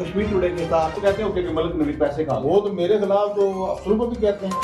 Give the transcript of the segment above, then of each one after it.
Kashmir today के साथ तो कहते हो कि मलिक नबी पैसे खा वो तो मेरे खिलाफ तो अफसरों को भी कहते हैं,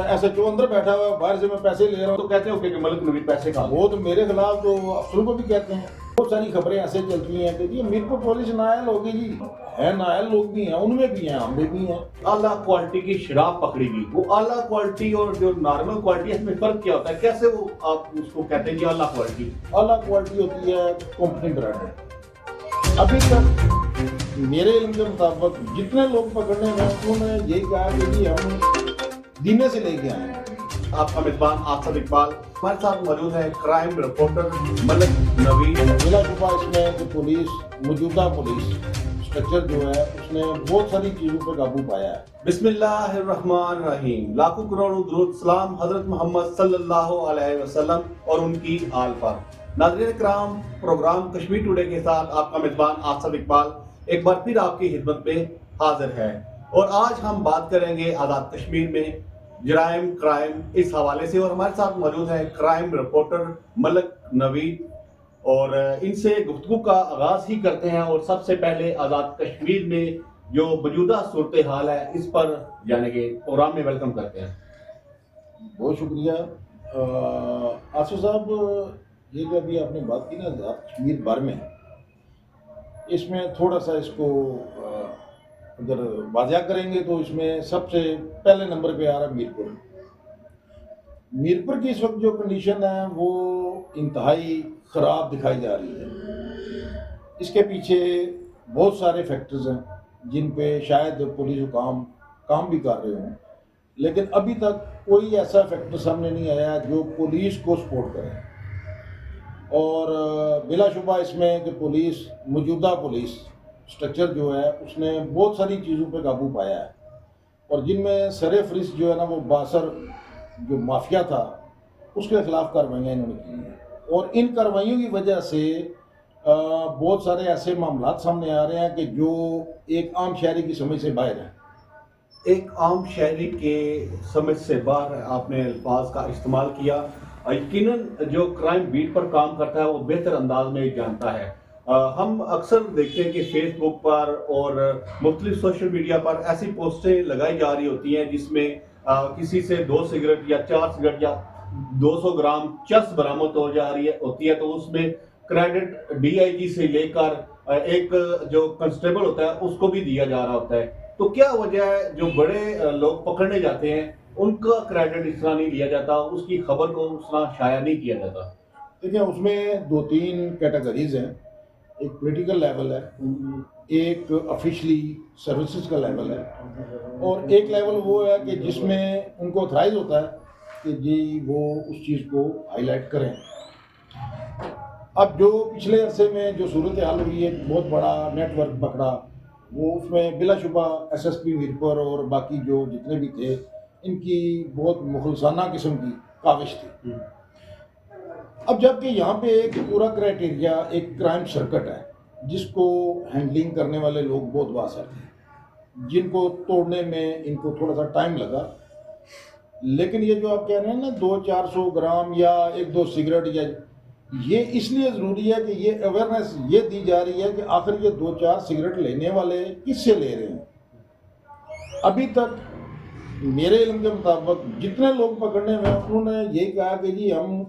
ऐसे जो अंदर बैठा हुआ है बाहर से मैं पैसे ले रहा हूँ, तो कहते हो कि मलिक नबी पैसे खा वो तो मेरे खिलाफ तो अफसरों को भी कहते हैं। बहुत सारी खबरें ऐसे चलती हैं कि जी मीरपुर पुलिस नायल होगी, जी है नायल लोग भी हैं, उनमें भी हैं, हम में भी हैं। आला क्वालिटी की शराब पकड़ी गई। वो आला क्वालिटी और जो नॉर्मल क्वालिटी है इसमें फर्क क्या होता है? कैसे वो आप उसको कहते हैं जी आला क्वालिटी? आला क्वालिटी होती है कंपनी ब्रांड। अभी तक मेरे इल्म के मुताबिक जितने लोग पकड़ने में उन्होंने यही कहा कि जी हम दीने से लेके आए हैं। आपका मेजबान आसफ इकबाल हमारे साथ मौजूद है, क्राइम रिपोर्टर मलिक नबी। बिला शुबा इसमें कि पुलिस, मौजूदा पुलिस स्ट्रक्चर जो है उसने बहुत सारी चीज़ों पर काबू पाया है। बिस्मिल्लाहिर्रहमानिर्रहीम। लाखों करोड़ों दुरूद सलाम हजरत मोहम्मद सल्लल्लाहु अलैहि वसल्लम और उनकी आल पर। नाज़रीन किराम, प्रोग्राम कश्मीर टुडे के साथ आपका मेजबान आसफ इकबाल एक बार फिर आपकी खिदमत में हाजिर है और आज हम बात करेंगे आज़ाद कश्मीर में जराइम क्राइम इस हवाले से। और हमारे साथ मौजूद है क्राइम रिपोर्टर मलिक नबी और इनसे गुफ्तगू का आगाज ही करते हैं। और सबसे पहले आज़ाद कश्मीर में जो मौजूदा सूरत हाल है इस पर यानी कि प्रोग्राम में वेलकम करते हैं। बहुत शुक्रिया आसफ साहब। ये जो अभी आपने बात की ना आज़ाद कश्मीर भर में, इसमें थोड़ा सा इसको अगर वाज़ा करेंगे तो इसमें सबसे पहले नंबर पे आ रहा है मीरपुर। मीरपुर की इस वक्त जो कंडीशन है वो इंतहाई ख़राब दिखाई जा रही है। इसके पीछे बहुत सारे फैक्टर्स हैं जिन पे शायद पुलिस काम भी कर रहे हों, लेकिन अभी तक कोई ऐसा फैक्टर सामने नहीं आया जो पुलिस को सपोर्ट करे। और बिलाशुबा इसमें कि पुलिस, मौजूदा पुलिस स्ट्रक्चर जो है उसने बहुत सारी चीज़ों पे काबू पाया है और जिनमें सरे फरिस्त जो है ना वो बासर जो माफिया था उसके खिलाफ कार्रवाइयाँ इन्होंने की हैं। और इन कार्रवाइयों की वजह से बहुत सारे ऐसे मामला सामने आ रहे हैं कि जो एक आम शहरी की समझ से बाहर हैं। एक आम शहरी के समझ से बाहर आपने अल्फाज का इस्तेमाल किया। यकीनन जो क्राइम बीट पर काम करता है वो बेहतर अंदाज में जानता है। हम अक्सर देखते हैं कि फेसबुक पर और मुख्तलिफ सोशल मीडिया पर ऐसी पोस्टें लगाई जा रही होती हैं जिसमें किसी से 2 सिगरेट या 4 सिगरेट या 200 ग्राम चरस बरामद हो जा रही होती है, तो उसमें क्रेडिट डीआईजी से लेकर एक जो कांस्टेबल होता है उसको भी दिया जा रहा होता है। तो क्या वजह है जो बड़े लोग पकड़ने जाते हैं उनका क्रेडिट इस तरह नहीं लिया जाता, उसकी खबर को उस तरह शाया नहीं किया जाता? देखिए उसमें 2-3 कैटेगरीज हैं। एक पॉलिटिकल लेवल है, एक ऑफिशियली सर्विसेज का लेवल है और एक लेवल वो है कि जिसमें उनको ऑथराइज होता है कि जी वो उस चीज़ को हाईलाइट करें। अब जो पिछले अरसे में जो सूरत हाल हुई, एक बहुत बड़ा नेटवर्क पकड़ा, वो उसमें बिलाशुबा एसएसपी मीरपुर और बाकी जो जितने भी थे इनकी बहुत मुखलसाना किस्म की काविश थी। अब जबकि यहाँ पे एक पूरा क्राइटेरिया, एक क्राइम सर्किट है जिसको हैंडलिंग करने वाले लोग बहुत वासर थे, जिनको तोड़ने में इनको थोड़ा सा टाइम लगा। लेकिन ये जो आप कह रहे हैं ना 200-400 ग्राम या 1-2 सिगरेट, या ये इसलिए ज़रूरी है कि ये अवेयरनेस ये दी जा रही है कि आखिर ये 2-4 सिगरेट लेने वाले किससे ले रहे हैं। अभी तक मेरे इल्म के मुताबिक जितने लोग पकड़ने में उन्होंने यही कहा कि जी हम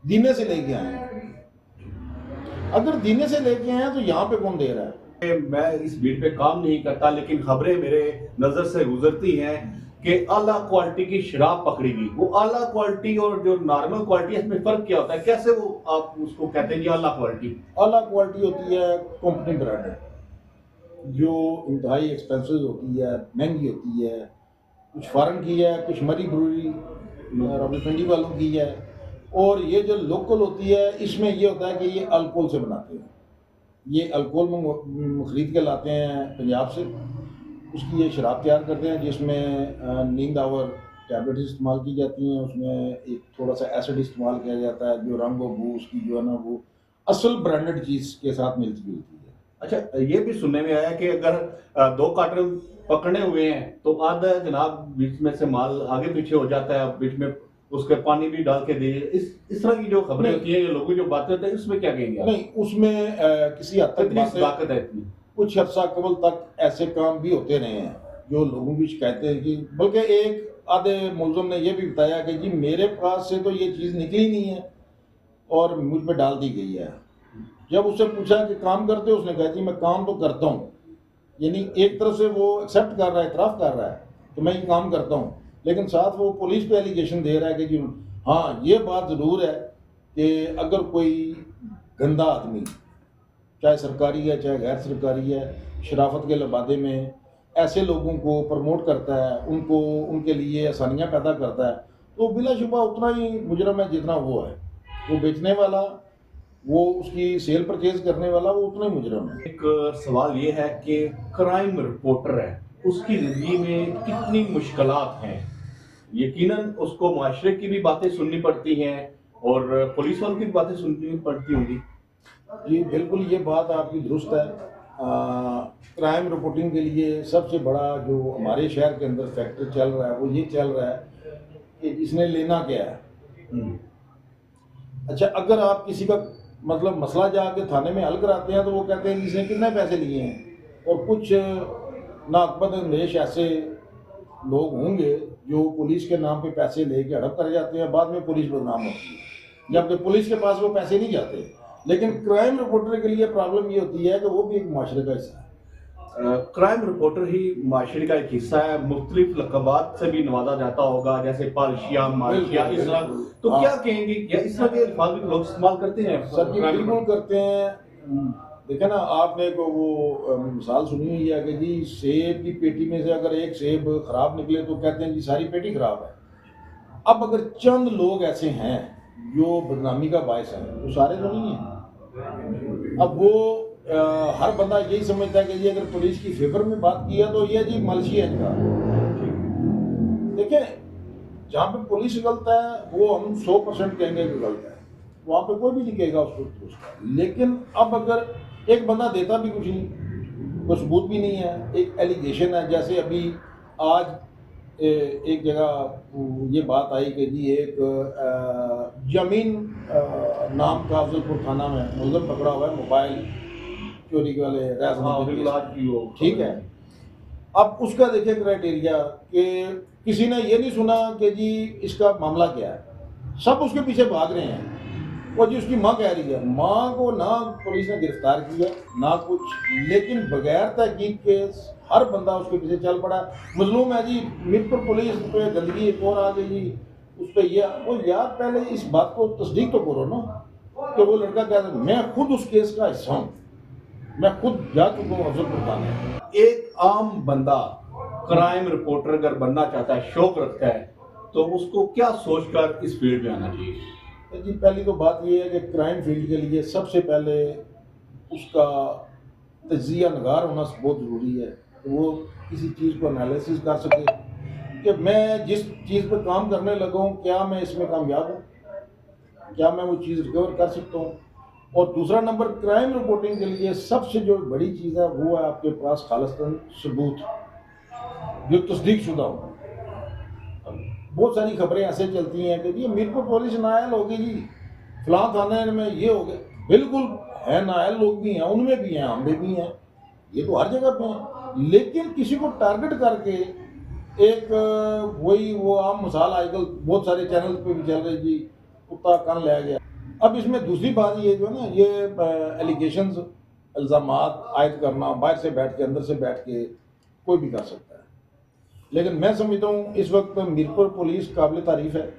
दीने से लेके आए हैं। अगर दीने से लेके आए हैं तो यहाँ पे कौन दे रहा है? मैं इस बीट पे काम नहीं करता, लेकिन खबरें मेरे नज़र से गुजरती हैं कि आला क्वालिटी की शराब पकड़ी गई। वो आला क्वालिटी और जो नॉर्मल क्वालिटी है इसमें फ़र्क क्या होता है? कैसे वो आप उसको कहते हैं जी आला क्वालिटी? आला क्वालिटी होती है कंपनी ब्रांड जो इंतहाई एक्सपेंसिव होती है, महंगी होती है, कुछ फॉरेन की है, कुछ मरी ब्रूरी रावलपिंडी वालों की है। और ये जो लोकल होती है इसमें ये होता है कि ये अल्कोहल से बनाते हैं। ये अल्कोहल खरीद के लाते हैं पंजाब से, उसकी ये शराब तैयार करते हैं जिसमें नींद आवर टैबलेट्स इस्तेमाल की जाती हैं, उसमें एक थोड़ा सा एसिड इस्तेमाल किया जाता है, जो रंग और बू उसकी जो है ना वो असल ब्रांडेड चीज़ के साथ मिलती जुलती है। अच्छा, ये भी सुनने में आया कि अगर 2 कार्टन पकड़े हुए हैं तो आधा जनाब बीच में से माल आगे पीछे हो जाता है, बीच में उसके पानी भी डाल के दे। इस तरह की जो खबरें होती है, ये लोगों जो बातें होती है, उसमें क्या कहेंगे आप? नहीं, उसमें किसी हद तक ताकत है इतनी? कुछ अर्सा कबल तक ऐसे काम भी होते रहे हैं जो लोगों की शिकायतें कि बल्कि एक आधे मुलजम ने यह भी बताया कि जी मेरे पास से तो ये चीज़ निकली नहीं है और मुझ पे डाल दी गई है। जब उससे पूछा कि काम करते हो, उसने कहा जी मैं काम तो करता हूँ। यानी एक तरफ से वो एक्सेप्ट कर रहा है, इतराफ़ कर रहा है कि मैं ये काम करता हूँ, लेकिन साथ वो पुलिस पे एलिगेशन दे रहा है कि जी हाँ ये बात ज़रूर है कि अगर कोई गंदा आदमी, चाहे सरकारी है चाहे गैर सरकारी है, शराफत के लबादे में ऐसे लोगों को प्रमोट करता है, उनको उनके लिए आसानियाँ पैदा करता है, तो बिलाशुबा उतना ही मुजरम है जितना वो है। वो बेचने वाला, वो उसकी सेल परचेज करने वाला, वो उतना ही मुजरम है। एक सवाल ये है कि क्राइम रिपोर्टर है, उसकी ज़िंदगी में कितनी मुश्किलात हैं। यकीनन उसको माशरे की भी बातें सुननी पड़ती हैं और पुलिस वालों की भी बातें सुननी पड़ती होंगी। जी बिल्कुल, ये बात आपकी दुरुस्त है। क्राइम रिपोर्टिंग के लिए सबसे बड़ा जो हमारे शहर के अंदर फैक्टर चल रहा है वो ये चल रहा है कि इसने लेना क्या है। अच्छा, अगर आप किसी का मतलब मसला जाके थाने में हल कराते हैं तो वो कहते हैं कि इसने कितने पैसे लिए हैं, और कुछ नाकबद अंदेश ऐसे लोग होंगे जो पुलिस के नाम पे पैसे लेके हड़प कर जाते हैं, बाद में पुलिस बदनाम होती है जबकि पुलिस के पास वो पैसे नहीं जाते। लेकिन क्राइम रिपोर्टर के लिए प्रॉब्लम ये होती है कि वो भी एक माशरे का हिस्सा है। क्राइम रिपोर्टर ही माशरे का एक हिस्सा है, मुख्तलिफ लक़बात से भी नवाजा जाता होगा, जैसे पालशिया, माशिया, इस तरह। तो हाँ। क्या कहेंगे, क्या इस तरह के अल्फाज भी लोग इस्तेमाल करते हैं? सर जी बिल्कुल करते हैं। देखे ना, आपने को वो मिसाल सुनी हुई है कि जी सेब की पेटी में से अगर एक सेब खराब निकले तो कहते हैं जी सारी पेटी खराब है। अब अगर चंद लोग ऐसे हैं जो बदनामी का बायस है तो सारे तो नहीं है। अब वो हर बंदा यही समझता है कि जी अगर पुलिस की फेवर में बात की है तो ये जी मलशी है इनका। देखिए, जहाँ पे पुलिस गलत है वो हम 100% कहेंगे कि गलत है, वहाँ पे कोई भी नहीं कहेगा उसको। लेकिन अब अगर एक बंदा देता भी कुछ नहीं, कोई सबूत भी नहीं है, एक एलिगेशन है, जैसे अभी आज एक जगह ये बात आई कि जी एक जमीन नाम का अफजलपुर थाना में मुलज़म पकड़ा हुआ है मोबाइल चोरी के वाले हाँ, ठीक है। अब उसका देखिए क्राइटेरिया कि किसी ने ये नहीं सुना कि जी इसका मामला क्या है, सब उसके पीछे भाग रहे हैं। और जी उसकी माँ कह रही है, माँ को ना पुलिस ने गिरफ्तार किया ना कुछ, लेकिन बगैर तहकीक के हर बंदा उसके पीछे चल पड़ा। मजलूम है जी, मीरपुर पुलिस पे गंदगी एक और आ गई जी, उस पर यह वो यार पहले इस बात को तस्दीक तो करो ना कि वो लड़का कहता है मैं खुद उस केस का हिस्सा हूँ, मैं खुद जा चुका हूँ अफजलपुर थाने। एक आम बंदा क्राइम रिपोर्टर अगर बनना चाहता है, शौक रखता है, तो उसको क्या सोचकर इस फील्ड में आना चाहिए? जी पहली तो बात ये है कि क्राइम फील्ड के लिए सबसे पहले उसका तजिया नगार होना बहुत ज़रूरी है। तो वो किसी चीज़ को एनालिसिस कर सके कि मैं जिस चीज़ पर काम करने लगा हूँ क्या मैं इसमें कामयाब हूँ, क्या मैं वो चीज़ रिकवर कर सकता हूँ। और दूसरा नंबर, क्राइम रिपोर्टिंग के लिए सबसे जो बड़ी चीज़ है वो है आपके पास खालिस्तान सबूत जो तस्दीक शुदा हो। बहुत सारी खबरें ऐसे चलती हैं कि जी मीरपुर पुलिस नायल होगी जी, फलां थाने में ये हो गया। बिल्कुल है, नायल लोग भी हैं, उनमें भी हैं, हम में भी हैं, ये तो हर जगह पे हैं। लेकिन किसी को टारगेट करके एक वही वो आम मिसाल आजकल बहुत सारे चैनल पे भी चल रही जी, कुत्ता कान ले गया। अब इसमें दूसरी बात ये जो है ना, ये एलिगेशंस, इल्ज़ामात आयद करना, बाहर से बैठ के अंदर से बैठ के कोई भी कर सकता है। लेकिन मैं समझता हूँ इस वक्त मीरपुर पुलिस काबिल तारीफ़ है,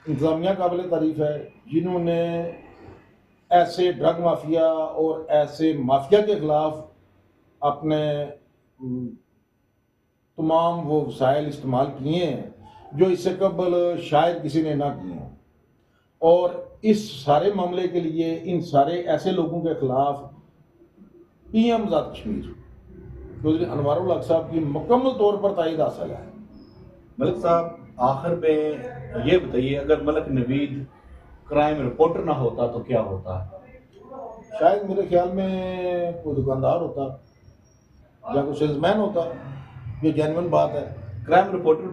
इंतज़ामिया काबिल तारीफ़ है, जिन्होंने ऐसे ड्रग माफिया और ऐसे माफिया के ख़िलाफ़ अपने तमाम वो वसाइल इस्तेमाल किए हैं जो इससे कबल शायद किसी ने ना किए हैं। और इस सारे मामले के लिए इन सारे ऐसे लोगों के ख़िलाफ़ PM आज़ाद कश्मीर चौधरी अनवारुल हक साहब की मुकम्मल तौर पर तायद हासिल है। मलिक साहब, आखिर में ये बताइए, अगर मलक नवीद क्राइम रिपोर्टर ना होता तो क्या होता? शायद मेरे ख्याल में कोई दुकानदार होता या कोई सेल्समैन होता। ये जेन्युइन बात है। क्राइम रिपोर्टर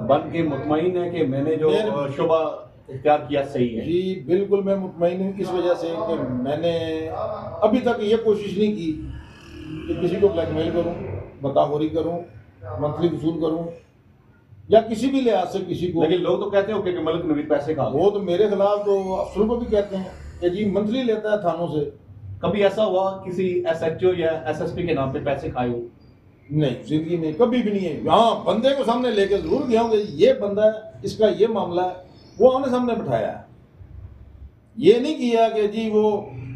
बन के मुतमईन है कि मैंने जो शुबा इख्तियार किया सही है? जी बिल्कुल मैं मुतमईन हूँ, इस वजह से कि मैंने अभी तक ये कोशिश नहीं की कि किसी को ब्लैकमेल करूं, बताखोरी करूं, मंथली वसूल करूं या किसी भी लिहाज से किसी को। लेकिन लोग तो कहते हो कि मलिक नवीद पैसे खा गए। वो तो मेरे खिलाफ तो अफसरों को भी कहते हैं कि जी मंथली लेता है थानों से। कभी ऐसा हुआ किसी एसएचओ या एसएसपी के नाम पे पैसे खाए हो? नहीं, जिंदगी में कभी भी नहीं है। हाँ, बंदे को सामने लेके जरूर गया हूँ कि ये बंदा है, इसका ये मामला है, वो हमने सामने बिठाया है। ये नहीं किया कि जी वो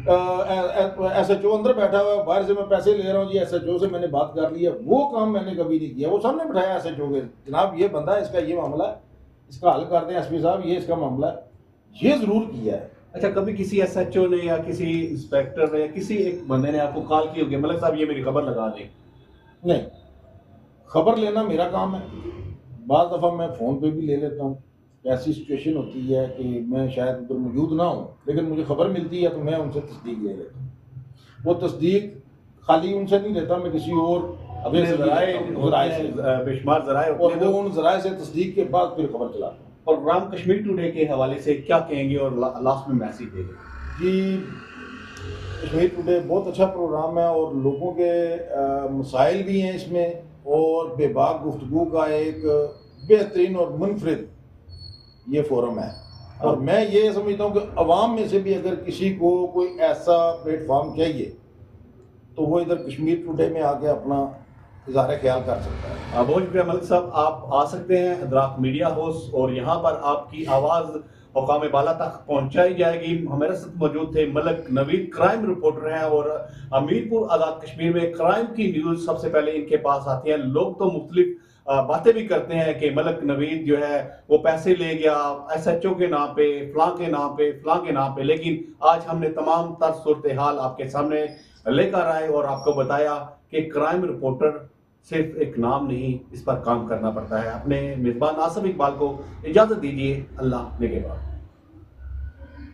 एसएचओ अंदर बैठा हुआ है, बाहर से मैं पैसे ले रहा हूँ जी, एसएचओ से मैंने बात कर लिया, वो काम मैंने कभी नहीं किया। वो सामने बिठाया एसएचओ के, जनाब ये बंदा है, इसका ये मामला है, इसका हल कर दें एसपी साहब, ये इसका मामला है, ये जरूर किया है। अच्छा, कभी किसी एसएचओ ने या किसी इंस्पेक्टर ने या किसी एक बंदे ने आपको कॉल की होगी, मलिक साहब ये मेरी खबर लगा दें? नहीं, खबर लेना मेरा काम है। बाज़ दफ़ा मैं फ़ोन पे भी ले लेता हूँ। ऐसी सिचुएशन होती है कि मैं शायद उधर मौजूद ना हूँ, लेकिन मुझे खबर मिलती है तो मैं उनसे तस्दीक ले लेता हूँ। वो तस्दीक खाली उनसे नहीं लेता, मैं किसी और अपने ज़राए से, बेशुमार ज़राए और होते हैं, वो उन ज़राए से तस्दीक के बाद फिर खबर चलाता हूँ। प्रोग्राम कश्मीर टुडे के हवाले से क्या कहेंगे और लास्ट में मैसेज देंगे? जी, कश्मीर टुडे बहुत अच्छा प्रोग्राम है और लोगों के मसाइल भी हैं इसमें, और बेबाक गुफ्तगू का एक बेहतरीन और मुनफरिद ये फोरम है। और मैं ये समझता हूँ कि अवाम में से भी अगर किसी को कोई ऐसा प्लेटफॉर्म चाहिए तो वो इधर कश्मीर टुडे में आके अपना इज़हार ख्याल कर सकता है। बहुत शुक्रिया मलिक साहब, आप आ सकते हैं अदराक मीडिया हाउस और यहाँ पर आपकी आवाज़ हुकाम बाला तक पहुँचाई जाएगी। हमारे साथ मौजूद थे मलिक नवीद, क्राइम रिपोर्टर हैं और हमीरपुर आज़ाद कश्मीर में क्राइम की न्यूज़ सबसे पहले इनके पास आती है। लोग तो मुख्तलिफ बातें भी करते हैं कि मलिक नवीद जो है वो पैसे ले गया एसएचओ के नाम पे, फलां के नाम पे, फलां के नाम पे, लेकिन आज हमने तमाम तर सूरत हाल आपके सामने लेकर आए और आपको बताया कि क्राइम रिपोर्टर सिर्फ एक नाम नहीं, इस पर काम करना पड़ता है। अपने मेज़बान आसिफ इकबाल को इजाज़त दीजिए। अल्लाह निगहबान।